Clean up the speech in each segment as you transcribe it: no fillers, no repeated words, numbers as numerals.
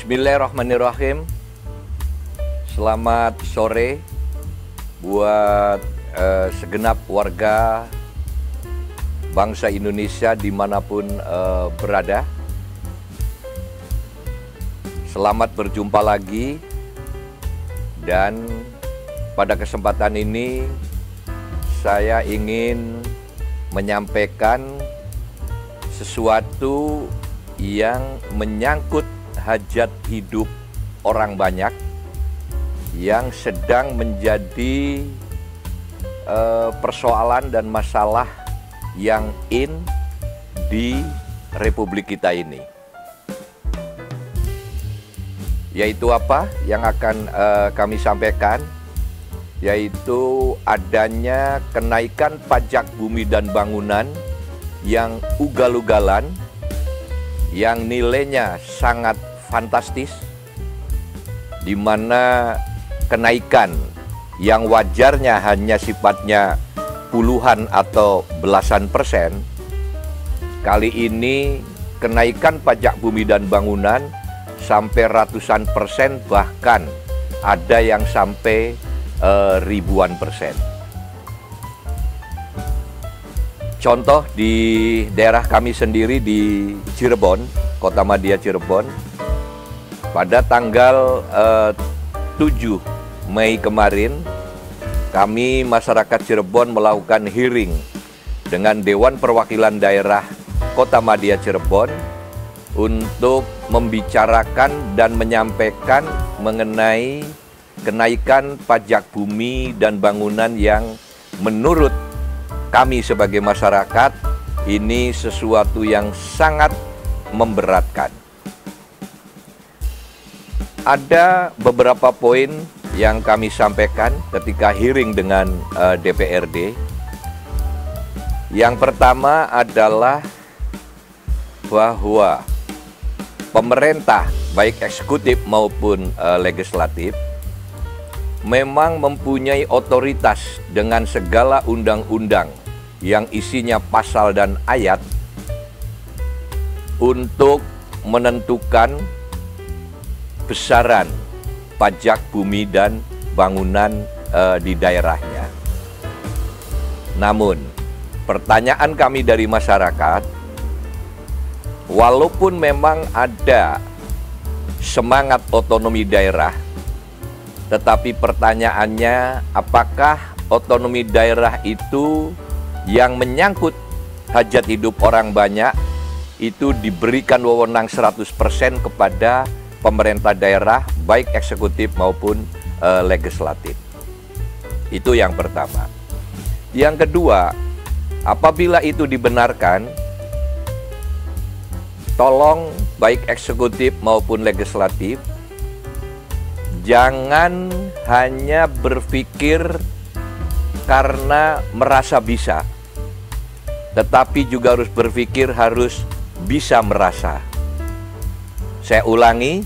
Bismillahirrahmanirrahim. Selamat sore buat segenap warga bangsa Indonesia dimanapun berada. Selamat berjumpa lagi, dan pada kesempatan ini saya ingin menyampaikan sesuatu yang menyangkut hajat hidup orang banyak yang sedang menjadi persoalan dan masalah yang di Republik kita ini. Yaitu apa yang akan kami sampaikan? Yaitu adanya kenaikan pajak bumi dan bangunan yang ugal-ugalan, yang nilainya sangat fantastis, di mana kenaikan yang wajarnya hanya sifatnya puluhan atau belasan persen, kali ini kenaikan pajak bumi dan bangunan sampai ratusan persen, bahkan ada yang sampai ribuan persen. Contoh di daerah kami sendiri di Cirebon, Kota Madia Cirebon, pada tanggal 7 Mei kemarin, kami masyarakat Cirebon melakukan hearing dengan Dewan Perwakilan Daerah Kota Madia Cirebon untuk membicarakan dan menyampaikan mengenai kenaikan pajak bumi dan bangunan yang menurut kami sebagai masyarakat ini sesuatu yang sangat memberatkan. Ada beberapa poin yang kami sampaikan ketika hearing dengan DPRD. Yang pertama adalah bahwa pemerintah, baik eksekutif maupun legislatif, memang mempunyai otoritas dengan segala undang-undang yang isinya pasal dan ayat untuk menentukan besaran pajak bumi dan bangunan di daerahnya. Namun, pertanyaan kami dari masyarakat, walaupun memang ada semangat otonomi daerah, tetapi pertanyaannya, apakah otonomi daerah itu yang menyangkut hajat hidup orang banyak itu diberikan wewenang 100% kepada pemerintah daerah, baik eksekutif maupun legislatif. Itu yang pertama. Yang kedua, apabila itu dibenarkan, tolong baik eksekutif maupun legislatif jangan hanya berpikir karena merasa bisa, tetapi juga harus berpikir harus bisa merasa. Saya ulangi,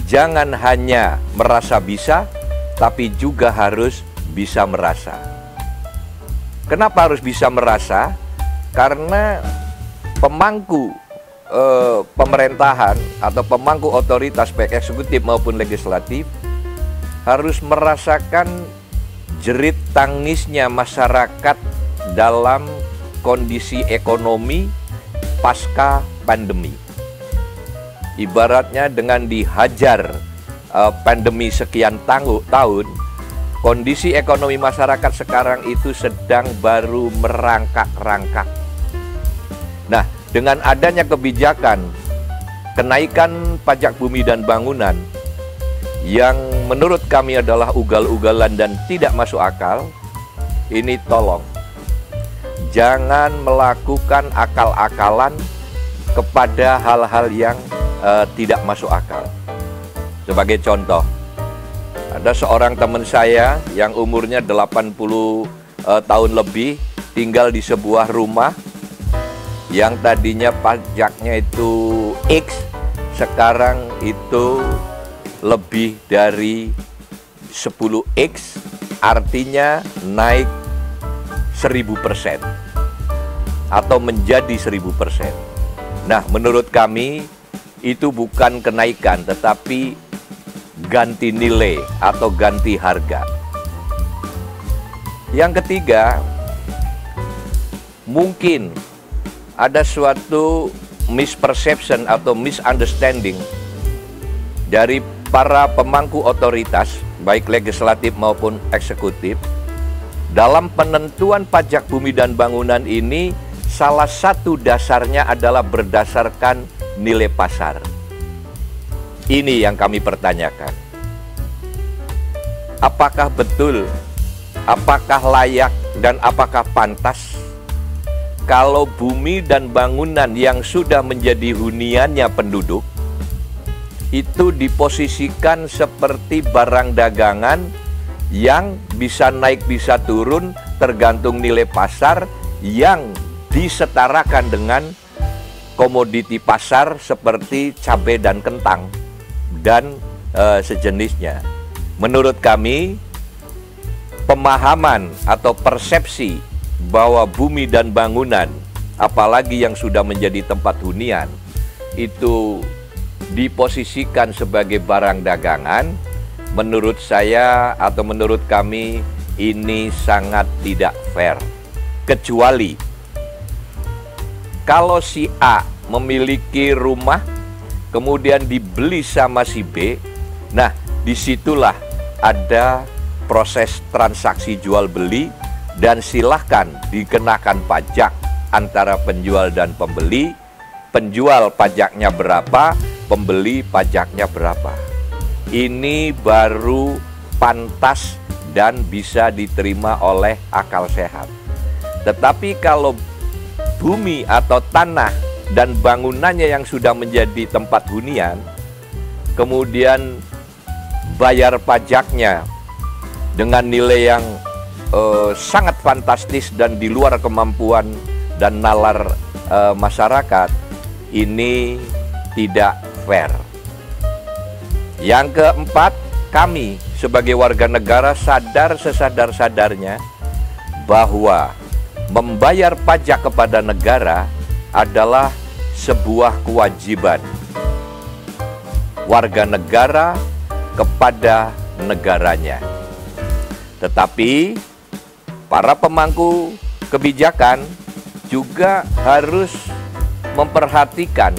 jangan hanya merasa bisa, tapi juga harus bisa merasa. Kenapa harus bisa merasa? Karena pemangku pemerintahan atau pemangku otoritas baik eksekutif maupun legislatif harus merasakan jerit tangisnya masyarakat dalam kondisi ekonomi pasca pandemi. Ibaratnya dengan dihajar pandemi sekian tahun, kondisi ekonomi masyarakat sekarang itu sedang baru merangkak-rangkak. Nah, dengan adanya kebijakan kenaikan pajak bumi dan bangunan yang menurut kami adalah ugal-ugalan dan tidak masuk akal, ini tolong jangan melakukan akal-akalan kepada hal-hal yang tidak masuk akal. Sebagai contoh, ada seorang teman saya yang umurnya 80 tahun lebih, tinggal di sebuah rumah yang tadinya pajaknya itu X, sekarang itu lebih dari 10X, artinya naik 1000% atau menjadi 1000%. Nah, menurut kami itu bukan kenaikan, tetapi ganti nilai atau ganti harga. Yang ketiga, mungkin ada suatu misperception atau misunderstanding dari para pemangku otoritas, baik legislatif maupun eksekutif, dalam penentuan pajak bumi dan bangunan ini. Salah satu dasarnya adalah berdasarkan nilai pasar. Ini yang kami pertanyakan. Apakah betul, apakah layak, dan apakah pantas kalau bumi dan bangunan yang sudah menjadi huniannya penduduk itu diposisikan seperti barang dagangan yang bisa naik bisa turun tergantung nilai pasar yang disetarakan dengan komoditi pasar seperti cabai dan kentang dan sejenisnya. Menurut kami, pemahaman atau persepsi bahwa bumi dan bangunan, apalagi yang sudah menjadi tempat hunian, itu diposisikan sebagai barang dagangan, menurut saya atau menurut kami ini sangat tidak fair. Kecuali kalau si A memiliki rumah, kemudian dibeli sama si B, nah disitulah ada proses transaksi jual beli, dan silahkan dikenakan pajak antara penjual dan pembeli. Penjual pajaknya berapa, pembeli pajaknya berapa. Ini baru pantas dan bisa diterima oleh akal sehat. Tetapi kalau bumi atau tanah dan bangunannya yang sudah menjadi tempat hunian, kemudian bayar pajaknya dengan nilai yang sangat fantastis dan di luar kemampuan dan nalar masyarakat, ini tidak fair. Yang keempat, kami sebagai warga negara sadar sesadar-sadarnya bahwa membayar pajak kepada negara adalah sebuah kewajiban warga negara kepada negaranya. Tetapi para pemangku kebijakan juga harus memperhatikan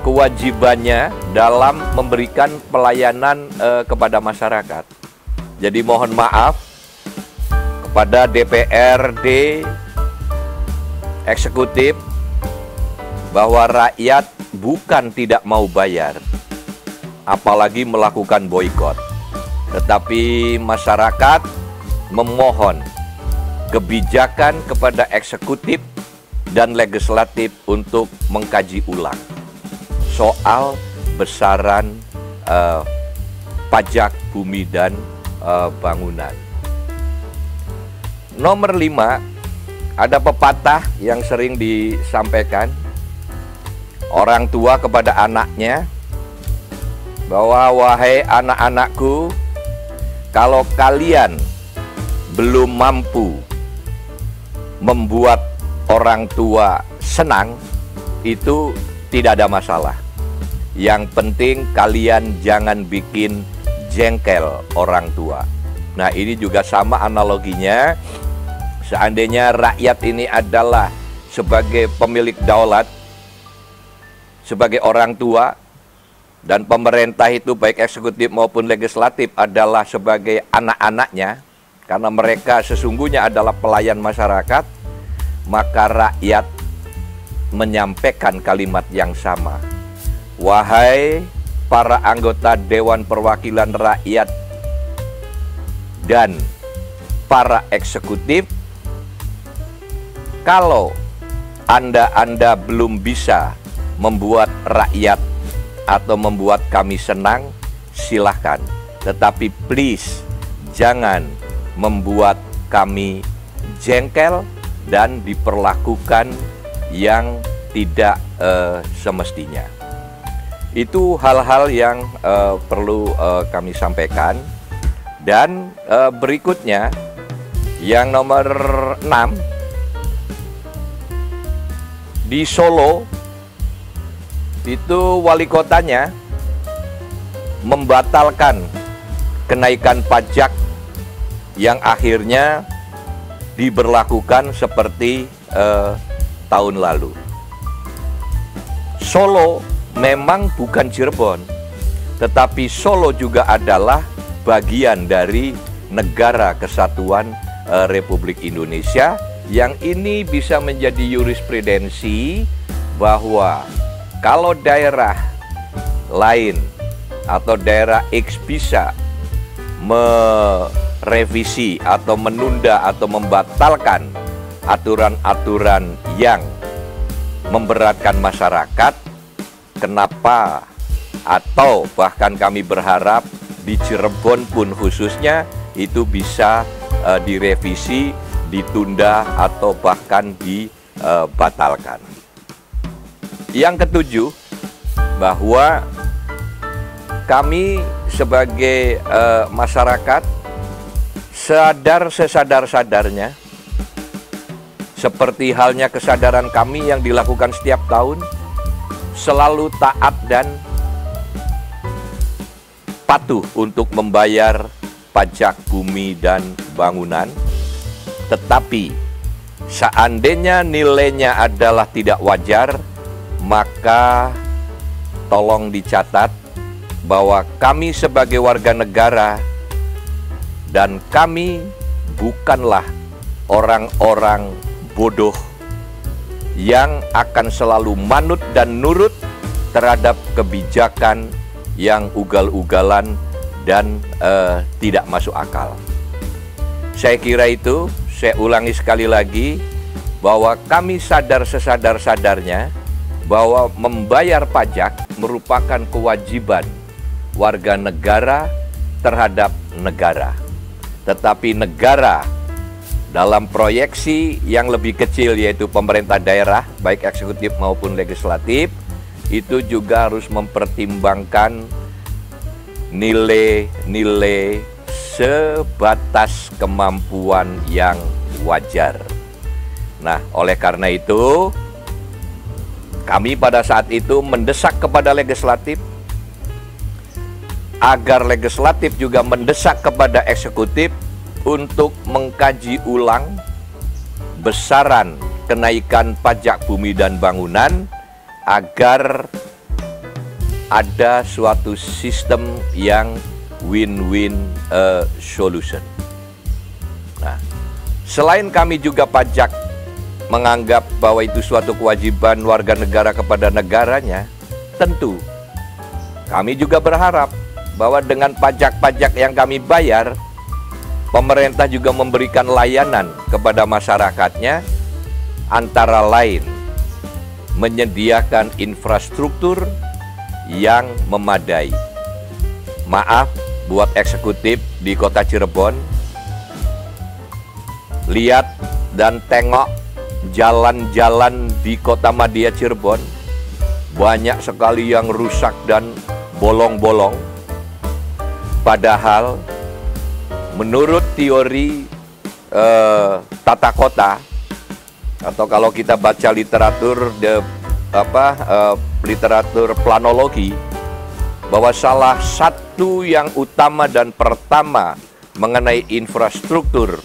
kewajibannya dalam memberikan pelayanan kepada masyarakat. Jadi mohon maaf kepada DPRD, eksekutif, bahwa rakyat bukan tidak mau bayar, apalagi melakukan boikot. Tetapi masyarakat memohon kebijakan kepada eksekutif dan legislatif untuk mengkaji ulang soal besaran pajak bumi dan bangunan. Nomor 5, ada pepatah yang sering disampaikan orang tua kepada anaknya, bahwa wahai anak-anakku, kalau kalian belum mampu membuat orang tua senang, itu tidak ada masalah. Yang penting kalian jangan bikin jengkel orang tua. Nah, ini juga sama analoginya. Seandainya rakyat ini adalah sebagai pemilik daulat, sebagai orang tua, dan pemerintah itu baik eksekutif maupun legislatif adalah sebagai anak-anaknya, karena mereka sesungguhnya adalah pelayan masyarakat, maka rakyat menyampaikan kalimat yang sama. Wahai para anggota Dewan Perwakilan Rakyat dan para eksekutif, kalau Anda belum bisa membuat rakyat atau membuat kami senang, silahkan. Tetapi please, jangan membuat kami jengkel dan diperlakukan yang tidak semestinya. Itu hal-hal yang perlu kami sampaikan. Dan berikutnya, yang nomor 6, di Solo itu wali kotanya membatalkan kenaikan pajak yang akhirnya diberlakukan seperti tahun lalu. Solo memang bukan Cirebon, tetapi Solo juga adalah bagian dari Negara Kesatuan Republik Indonesia, yang ini bisa menjadi jurisprudensi bahwa kalau daerah lain atau daerah X bisa merevisi atau menunda atau membatalkan aturan-aturan yang memberatkan masyarakat, kenapa atau bahkan kami berharap di Cirebon pun khususnya itu bisa direvisi, ditunda atau bahkan dibatalkan. Yang ketujuh, bahwa kami sebagai masyarakat sesadar-sadarnya, seperti halnya kesadaran kami yang dilakukan setiap tahun, selalu taat dan patuh untuk membayar pajak bumi dan bangunan. Tetapi seandainya nilainya adalah tidak wajar, maka tolong dicatat bahwa kami sebagai warga negara dan kami bukanlah orang-orang bodoh yang akan selalu manut dan nurut terhadap kebijakan yang ugal-ugalan dan tidak masuk akal. Saya kira itu, saya ulangi sekali lagi, bahwa kami sadar sesadar-sadarnya bahwa membayar pajak merupakan kewajiban warga negara terhadap negara. Tetapi negara dalam proyeksi yang lebih kecil, yaitu pemerintah daerah, baik eksekutif maupun legislatif, itu juga harus mempertimbangkan nilai-nilai sebatas kemampuan yang wajar. Nah, oleh karena itu, kami pada saat itu mendesak kepada legislatif agar legislatif juga mendesak kepada eksekutif untuk mengkaji ulang besaran kenaikan pajak bumi dan bangunan agar ada suatu sistem yang win-win solution. Nah, selain kami juga pajak menganggap bahwa itu suatu kewajiban warga negara kepada negaranya, tentu kami juga berharap bahwa dengan pajak-pajak yang kami bayar, pemerintah juga memberikan layanan kepada masyarakatnya, antara lain menyediakan infrastruktur yang memadai. Maaf buat eksekutif di kota Cirebon, lihat dan tengok jalan-jalan di kota Madya Cirebon, banyak sekali yang rusak dan bolong-bolong. Padahal menurut teori tata kota, atau kalau kita baca literatur literatur planologi, bahwa salah satu yang utama dan pertama mengenai infrastruktur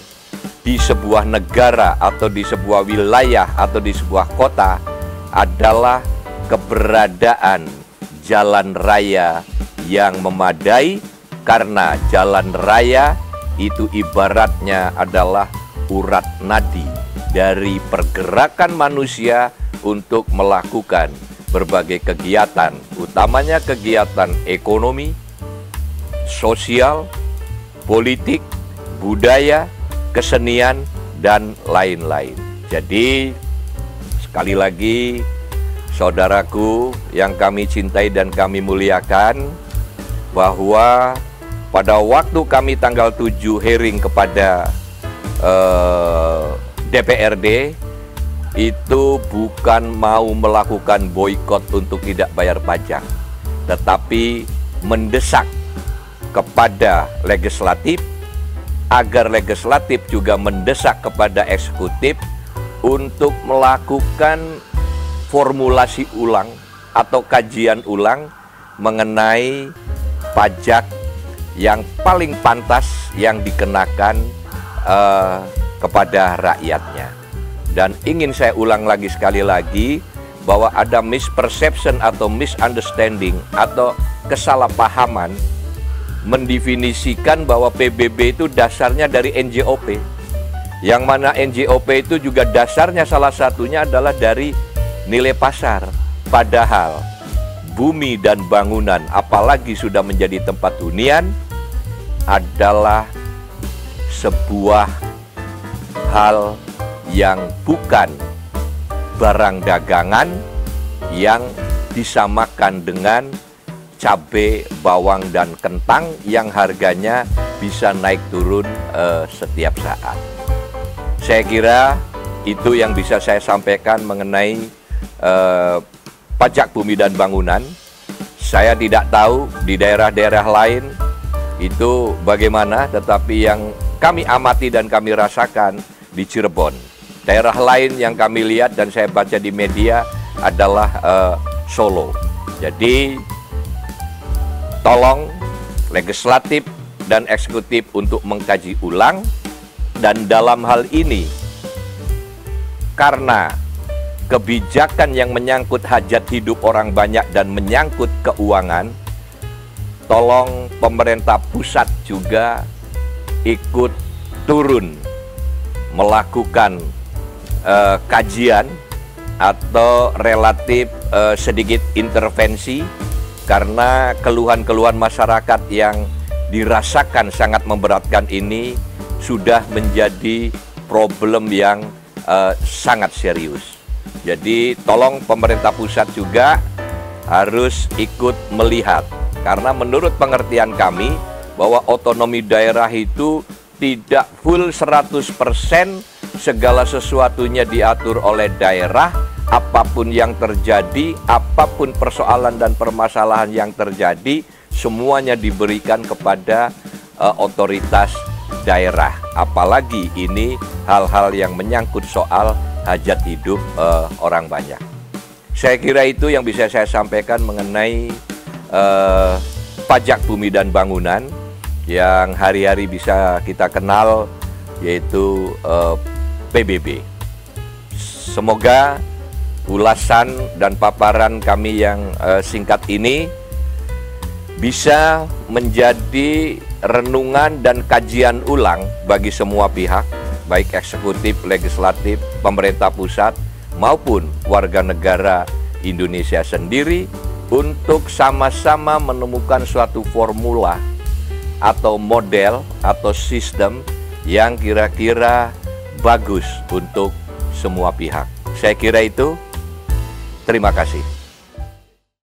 di sebuah negara atau di sebuah wilayah atau di sebuah kota adalah keberadaan jalan raya yang memadai, karena jalan raya itu ibaratnya adalah urat nadi dari pergerakan manusia untuk melakukan berbagai kegiatan, utamanya kegiatan ekonomi, sosial, politik, budaya, kesenian, dan lain-lain. Jadi, sekali lagi, saudaraku yang kami cintai dan kami muliakan, bahwa pada waktu kami tanggal 7 hearing kepada DPRD, itu bukan mau melakukan boikot untuk tidak bayar pajak, tetapi mendesak kepada legislatif agar legislatif juga mendesak kepada eksekutif untuk melakukan formulasi ulang atau kajian ulang mengenai pajak yang paling pantas yang dikenakan kepada rakyatnya. Dan ingin saya ulang lagi sekali lagi bahwa ada misperception atau misunderstanding atau kesalahpahaman mendefinisikan bahwa PBB itu dasarnya dari NJOP. Yang mana NJOP itu juga dasarnya salah satunya adalah dari nilai pasar. Padahal bumi dan bangunan, apalagi sudah menjadi tempat hunian, adalah sebuah hal yang bukan barang dagangan yang disamakan dengan cabai, bawang, dan kentang yang harganya bisa naik turun setiap saat. Saya kira itu yang bisa saya sampaikan mengenai pajak bumi dan bangunan. Saya tidak tahu di daerah-daerah lain itu bagaimana, tetapi yang kami amati dan kami rasakan di Cirebon. Daerah lain yang kami lihat dan saya baca di media adalah Solo. Jadi tolong legislatif dan eksekutif untuk mengkaji ulang, dan dalam hal ini karena kebijakan yang menyangkut hajat hidup orang banyak dan menyangkut keuangan, tolong pemerintah pusat juga ikut turun melakukan kajian atau relatif sedikit intervensi, karena keluhan-keluhan masyarakat yang dirasakan sangat memberatkan ini sudah menjadi problem yang sangat serius. Jadi tolong pemerintah pusat juga harus ikut melihat, karena menurut pengertian kami bahwa otonomi daerah itu tidak full 100% segala sesuatunya diatur oleh daerah. Apapun yang terjadi, apapun persoalan dan permasalahan yang terjadi, semuanya diberikan kepada otoritas daerah. Apalagi ini hal-hal yang menyangkut soal hajat hidup orang banyak. Saya kira itu yang bisa saya sampaikan mengenai pajak bumi dan bangunan yang hari-hari bisa kita kenal, yaitu PBB. Semoga ulasan dan paparan kami yang singkat ini bisa menjadi renungan dan kajian ulang bagi semua pihak, baik eksekutif, legislatif, pemerintah pusat, maupun warga negara Indonesia sendiri, untuk sama-sama menemukan suatu formula atau model atau sistem yang kira-kira bagus untuk semua pihak. Saya kira itu. Terima kasih.